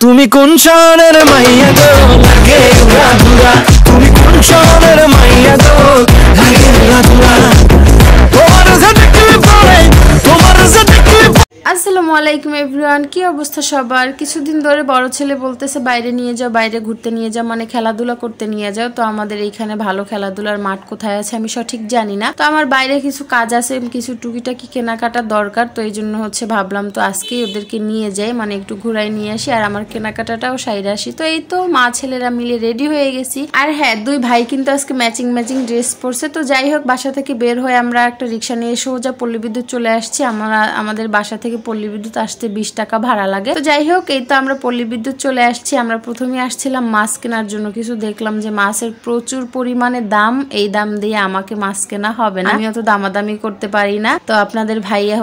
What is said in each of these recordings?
তুমি কোন শহরের মাইয়া গো লাগে উড়া ধুরা, তুমি কোন শহরের মাইয়া গো লাগে উড়া ধুরা, তোমার যে দেখলে পড়ে, তোমার যে দেখলে। আসসালামু আলাইকুম এভরিওয়ান, কি অবস্থা সবার? কিছুদিন ধরে বড় ছেলে বলতেছে বাইরে নিয়ে যাও, বাইরে ঘুরতে নিয়ে যাও, মানে খেলাধুলা করতে নিয়ে যাও। তো আমাদের এইখানে ভালো খেলাধুলার মাঠ কোথায় আছে আমি সঠিক জানি না। তো আমার বাইরে কিছু কাজ আছে, কিছু টুকিটাকি কেনাকাটা দরকার। তো এই জন্য ভাবলাম তো আজকেই ওদেরকে নিয়ে যাই, মানে একটু ঘুরাই নিয়ে আসি আর আমার কেনাকাটাটাও সাইরে আসি। তো এই তো মা ছেলেরা মিলে রেডি হয়ে গেছি। আর হ্যাঁ, দুই ভাই কিন্তু আজকে ম্যাচিং ম্যাচিং ড্রেস পরছে। তো যাই হোক, বাসা থেকে বের হয়ে আমরা একটা রিক্সা নিয়ে সোজা পল্লী বিদ্যুৎ চলে আসছি। আমাদের বাসা থেকে পল্লী বিদ্যুৎ আসতে 20 টাকা ভাড়া লাগে। তো যাই হোক, এই তো আমরা পল্লী বিদ্যুৎ চলে আসছি। আমরা প্রথমে আসছিলাম মাছ কেনার জন্য, কিছু দেখলাম যে মাছের প্রচুর পরিমাণে দাম। এই দাম দিয়ে আমাকে মাছ কেনা হবে না, আমি অত দামাদামি করতে পারি না। তো আপনাদের ভাইয়া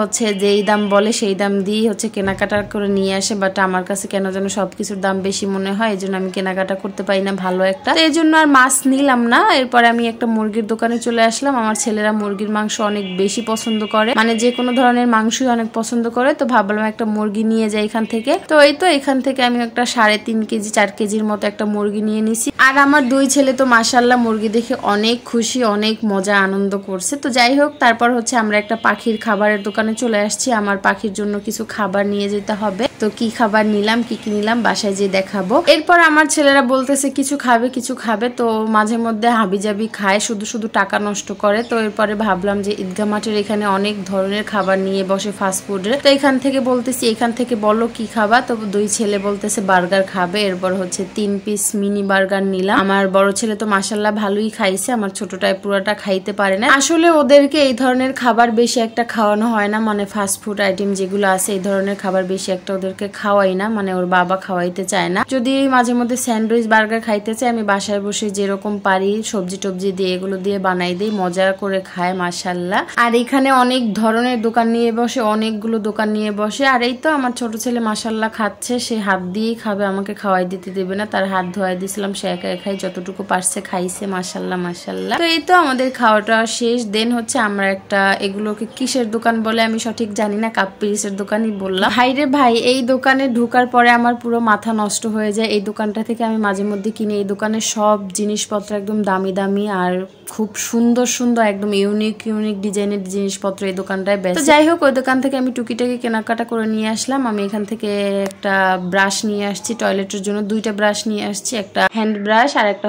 যেই দাম বলে সেই দাম দিয়ে কেনাকাটা করে নিয়ে আসে। বাট আমার কাছে কেন যেন সবকিছুর দাম বেশি মনে হয়, এই জন্য আমি কেনাকাটা করতে পারি না ভালো একটা। তো এই জন্য আর মাছ নিলাম না। এরপর আমি একটা মুরগির দোকানে চলে আসলাম। আমার ছেলেরা মুরগির মাংস অনেক বেশি পছন্দ করে, মানে যে কোনো ধরনের মাংসই অনেক পছন্দ করে। তো ভাবলাম একটা মুরগি নিয়ে যাই এখান থেকে। তো এই তো এখান থেকে আমি একটা 3.5 কেজি 4 কেজির মতো একটা মুরগি নিয়ে নিছি। আর আমার দুই ছেলে তো মাশাআল্লাহ মুরগি দেখে অনেক খুশি, অনেক মজা আনন্দ করছে। তো যাই হোক, তারপর আমরা একটা পাখির খাবারের দোকানে চলে আসছি। আমার পাখির জন্য কিছু খাবার নিয়ে যেতে হবে। তো কি খাবার নিলাম, কি কি নিলাম বাসায় যে দেখাবো। এরপর আমার ছেলেরা বলতেছে কিছু খাবে কিছু খাবে। তো মাঝে মধ্যে হাবিজাবি খায়, শুধু শুধু টাকা নষ্ট করে। তো এরপরে ভাবলাম যে ঈদগাহ মাঠের এখানে অনেক ধরনের খাবার নিয়ে বসে ফাস্টফুডের। তো এখান থেকে বলতেছি এখান থেকে বলো কি খাবা। তো দুই ছেলে বলতেছে বার্গার খাবে। এরপর 3 পিস মিনি বার্গার নিলাম। আমার বড় ছেলে তো মাশাআল্লাহ ভালোই খাইছে, আমার ছোটটায় পুরোটা খাইতে পারে না। আসলে ওদেরকে এই ধরনের খাবার বেশি একটা খাওয়ানো হয় না, মানে ফাস্ট ফুড আইটেম যেগুলো আছে এই ধরনের খাবার বেশি একটা ওদেরকে খাওয়াই না, মানে ওর বাবা খাওয়াইতে চায় না। যদি মাঝে মধ্যে স্যান্ডউইচ বার্গার খাইতে চায়, আমি বাসায় বসে যেরকম পারি সবজি টবজি দিয়ে এগুলো দিয়ে বানাই দিই, মজা করে খায় মাশাআল্লাহ। আর এখানে অনেক ধরনের দোকান নিয়ে বসে, অনেকগুলো দোকান নিয়ে বসে। আর এই তো আমার ছোট ছেলে মাশাআল্লাহ খাচ্ছে, সে হাত দিয়েই খাবে, আমাকে খাওয়াই দিতে দেবে না। তার হাত ধোয়াই দিয়েছিলাম, সে একা একাই যতটুকু পারছে খাইছে মাশাআল্লাহ মাশাআল্লাহ। তো এই তো আমাদের খাওয়াটা শেষ। দেন আমরা একটা, এগুলোকে কিসের দোকান বলে আমি সঠিক জানি না, কাপ পিরিসের দোকানই বললাম। ভাইরে ভাই, এই দোকানে ঢোকার পরে আমার পুরো মাথা নষ্ট হয়ে যায়। এই দোকানটা থেকে আমি মাঝে মধ্যে কিনি। এই দোকানের সব জিনিসপত্র একদম দামি দামি আর খুব সুন্দর সুন্দর, একদম ইউনিক ইউনিক ডিজাইনের জিনিসপত্র এই দোকানটায় বেশ। তো যাই হোক, ওই দোকান থেকে আমি টুকিটাকি কেনাকাটা করে নিয়ে আসলাম। আমি এখান থেকে একটা ব্রাশ নিয়ে আসছি টয়লেটের জন্য, 2টা ব্রাশ নিয়ে আসছি, একটা হ্যান্ড ব্রাশ আর একটা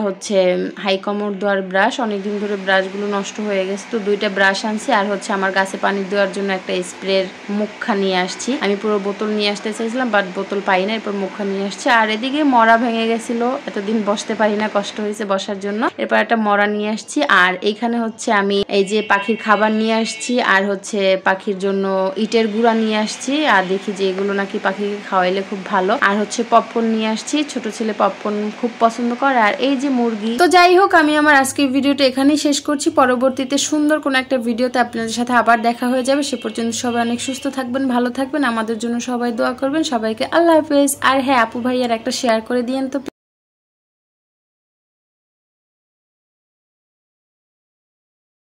হাই কমর দেওয়ার ব্রাশ। অনেকদিন ধরে ব্রাশগুলো নষ্ট হয়ে গেছে, তো 2টা ব্রাশ আনছি। আর আমার গাছে পানি দেওয়ার জন্য একটা স্প্রের মুখা নিয়ে আসছি। আমি পুরো বোতল নিয়ে আসতে চাইছিলাম, বাট বোতল পাই না, এরপর মুখা নিয়ে আসছি। আর এদিকে মরা ভেঙে গেছিল, এতদিন বসতে পারি না, কষ্ট হয়েছে বসার জন্য। এরপর একটা মরা নিয়ে আসছি। আর এইখানে আমি এই যে পাখির খাবার নিয়ে আসছি, আর পাখির জন্য ইটের গুঁড়া নিয়ে আসছি। আর দেখি যে এগুলো নাকি পাখিকে খাওয়াইলে খুব ভালো। আর পপকর্ন নিয়ে আসছি, ছোট ছেলে পপকর্ন খুব পছন্দ করে। আর এই যে মুরগি। তো যাই হোক, আমি আমার আজকের ভিডিওটা এখানেই শেষ করছি। পরবর্তীতে সুন্দর কোন একটা ভিডিওতে আপনাদের সাথে আবার দেখা হয়ে যাবে। সে পর্যন্ত সবাই অনেক সুস্থ থাকবেন, ভালো থাকবেন, আমাদের জন্য সবাই দোয়া করবেন। সবাইকে আল্লাহ হাফেজ। আর হ্যাঁ, আপু ভাইয়ার একটা শেয়ার করে দিয়েন তো।